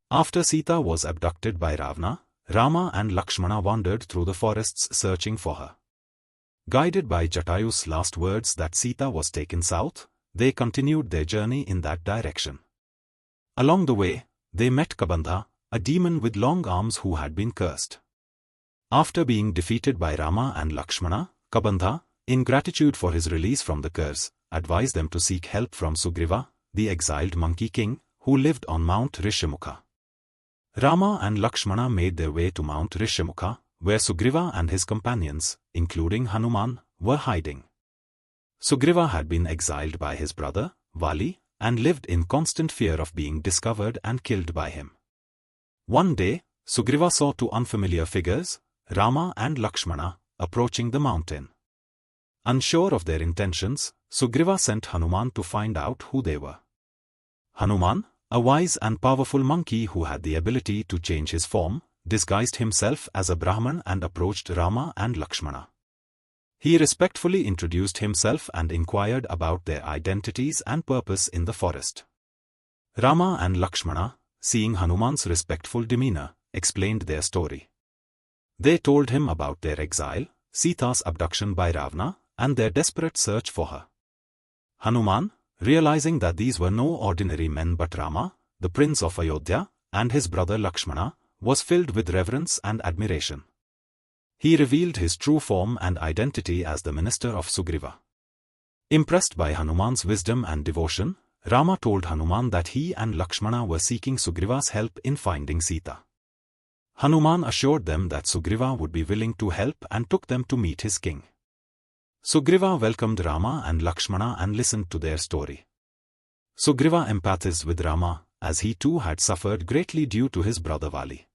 After Sita was abducted by Ravana, Rama and Lakshmana wandered through the forests searching for her. Guided by Jatayu's last words that Sita was taken south, they continued their journey in that direction. Along the way, they met Kabandha, a demon with long arms who had been cursed. After being defeated by Rama and Lakshmana, Kabandha, in gratitude for his release from the curse, advised them to seek help from Sugriva, the exiled monkey king, who lived on Mount Rishyamukha. Rama and Lakshmana made their way to Mount Rishyamukha, where Sugriva and his companions, including Hanuman, were hiding. Sugriva had been exiled by his brother, Vali, and lived in constant fear of being discovered and killed by him. One day, Sugriva saw two unfamiliar figures, Rama and Lakshmana, approaching the mountain. Unsure of their intentions, Sugriva sent Hanuman to find out who they were. Hanuman, a wise and powerful monkey who had the ability to change his form, disguised himself as a Brahman and approached Rama and Lakshmana. He respectfully introduced himself and inquired about their identities and purpose in the forest. Rama and Lakshmana, seeing Hanuman's respectful demeanor, explained their story. They told him about their exile, Sita's abduction by Ravana, and their desperate search for her. Hanuman, realizing that these were no ordinary men but Rama, the prince of Ayodhya, and his brother Lakshmana, was filled with reverence and admiration. He revealed his true form and identity as the minister of Sugriva. Impressed by Hanuman's wisdom and devotion, Rama told Hanuman that he and Lakshmana were seeking Sugriva's help in finding Sita. Hanuman assured them that Sugriva would be willing to help and took them to meet his king. Sugriva welcomed Rama and Lakshmana and listened to their story. Sugriva empathized with Rama, as he too had suffered greatly due to his brother Vali.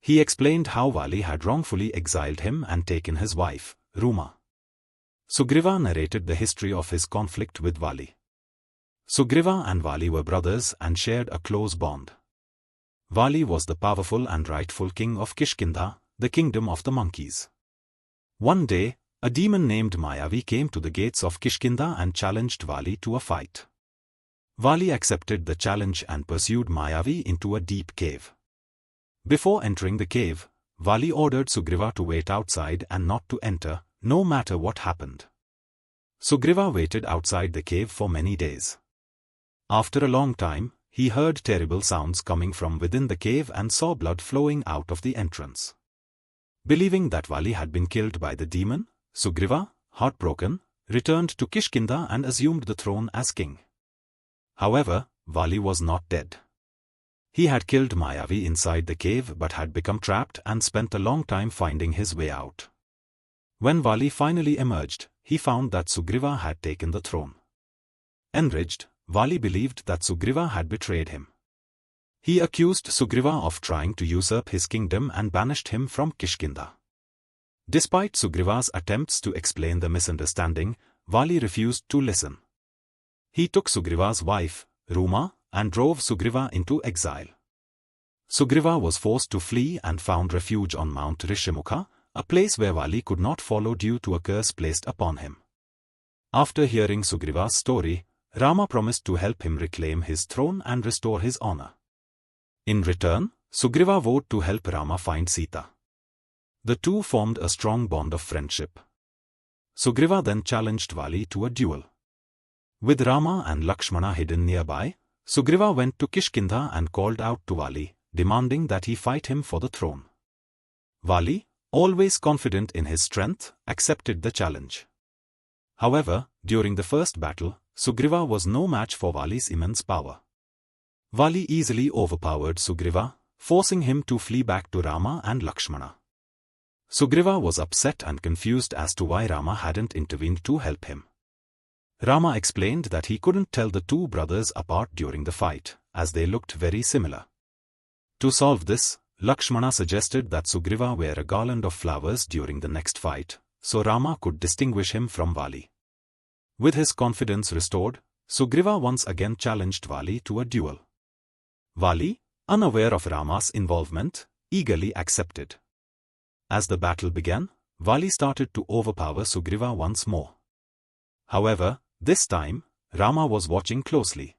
He explained how Vali had wrongfully exiled him and taken his wife, Ruma. Sugriva narrated the history of his conflict with Vali. Sugriva and Vali were brothers and shared a close bond. Vali was the powerful and rightful king of Kishkinda, the kingdom of the monkeys. One day, a demon named Mayavi came to the gates of Kishkinda and challenged Vali to a fight. Vali accepted the challenge and pursued Mayavi into a deep cave. Before entering the cave, Vali ordered Sugriva to wait outside and not to enter, no matter what happened. Sugriva waited outside the cave for many days. After a long time, he heard terrible sounds coming from within the cave and saw blood flowing out of the entrance. Believing that Vali had been killed by the demon, Sugriva, heartbroken, returned to Kishkinda and assumed the throne as king. However, Vali was not dead. He had killed Mayavi inside the cave but had become trapped and spent a long time finding his way out. When Vali finally emerged, he found that Sugriva had taken the throne. Enraged, Vali believed that Sugriva had betrayed him. He accused Sugriva of trying to usurp his kingdom and banished him from Kishkinda. Despite Sugriva's attempts to explain the misunderstanding, Vali refused to listen. He took Sugriva's wife, Ruma, and drove Sugriva into exile. Sugriva was forced to flee and found refuge on Mount Rishyamukha, a place where Vali could not follow due to a curse placed upon him. After hearing Sugriva's story, Rama promised to help him reclaim his throne and restore his honor. In return, Sugriva vowed to help Rama find Sita. The two formed a strong bond of friendship. Sugriva then challenged Vali to a duel. With Rama and Lakshmana hidden nearby, Sugriva went to Kishkinda and called out to Vali, demanding that he fight him for the throne. Vali, always confident in his strength, accepted the challenge. However, during the first battle, Sugriva was no match for Vali's immense power. Vali easily overpowered Sugriva, forcing him to flee back to Rama and Lakshmana. Sugriva was upset and confused as to why Rama hadn't intervened to help him. Rama explained that he couldn't tell the two brothers apart during the fight, as they looked very similar. To solve this, Lakshmana suggested that Sugriva wear a garland of flowers during the next fight, so Rama could distinguish him from Vali. With his confidence restored, Sugriva once again challenged Vali to a duel. Vali, unaware of Rama's involvement, eagerly accepted. As the battle began, Vali started to overpower Sugriva once more. However, this time, Rama was watching closely.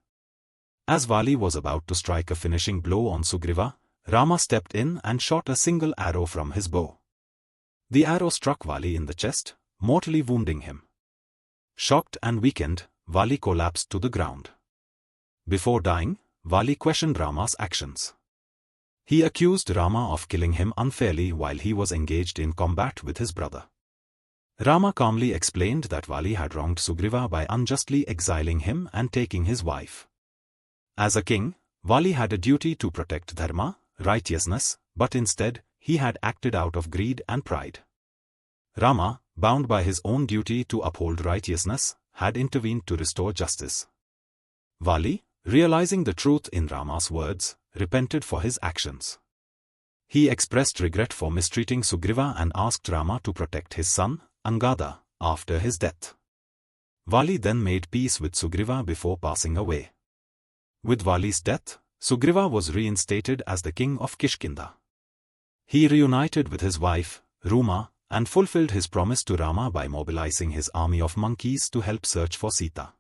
As Vali was about to strike a finishing blow on Sugriva, Rama stepped in and shot a single arrow from his bow. The arrow struck Vali in the chest, mortally wounding him. Shocked and weakened, Vali collapsed to the ground. Before dying, Vali questioned Rama's actions. He accused Rama of killing him unfairly while he was engaged in combat with his brother. Rama calmly explained that Vali had wronged Sugriva by unjustly exiling him and taking his wife. As a king, Vali had a duty to protect dharma, righteousness, but instead, he had acted out of greed and pride. Rama, bound by his own duty to uphold righteousness, had intervened to restore justice. Vali, realizing the truth in Rama's words, repented for his actions. He expressed regret for mistreating Sugriva and asked Rama to protect his son, Angada, after his death. Vali then made peace with Sugriva before passing away. With Vali's death, Sugriva was reinstated as the king of Kishkinda. He reunited with his wife, Ruma, and fulfilled his promise to Rama by mobilizing his army of monkeys to help search for Sita.